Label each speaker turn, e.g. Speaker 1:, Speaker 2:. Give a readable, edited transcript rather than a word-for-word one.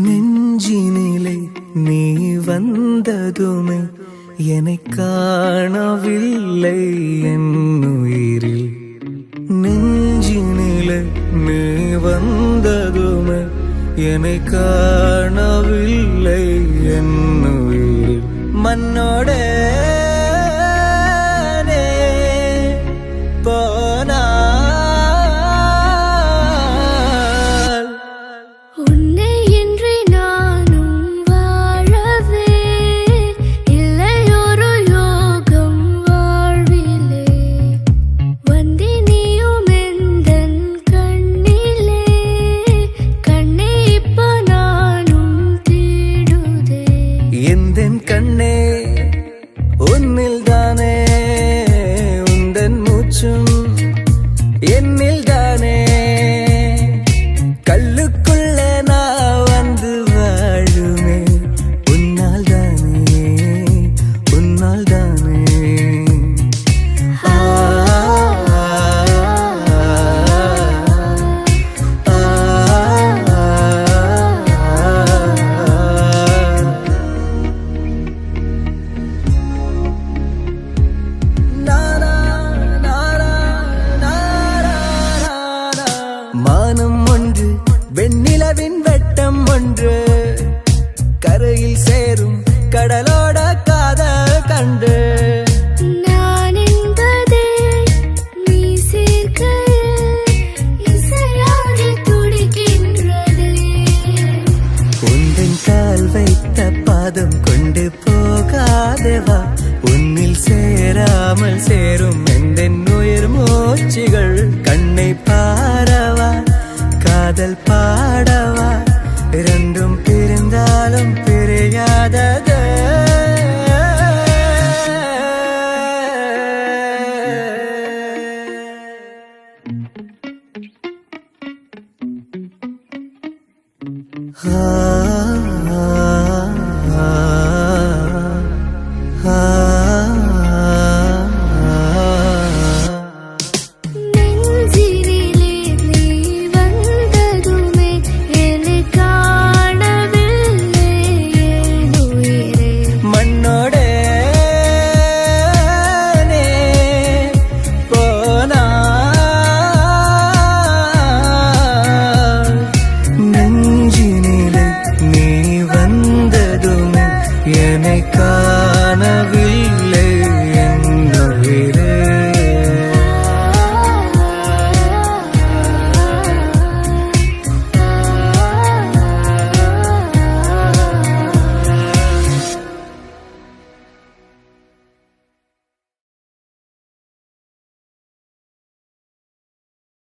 Speaker 1: நெஞ்சினிலே நீ வந்ததுமே என்னை காணவில்லை என் உயிரில். நெஞ்சினிலே நீ வந்ததுமே என்னை காணவில்லை என் உயிரில். மண்ணோட கண்ணே உன்னில் தானே, உந்தன் மூச்சும் என்னில் தானே. கல்லுக்குள்ள நான் வந்து வாழுமே உன்னால் தானே, உன்னால் தானே. மானம் ஒன்று, வெண்ணிலவின் வெட்டம் ஒன்று, கரையில் சேரும் கடலோட காதல் கண்டு.
Speaker 2: நான் என்பதே நீ சேர்க்கையில் இசையாக துடிக்கின்றது.
Speaker 1: உந்தன் கால் வைத்த பாதம் கொண்டு போகாதேவா, உன்னில் சேராமல் சேரும் எந்தன் உயிர் மூச்சுகள். கண்ணை பாரவா காதல் பாட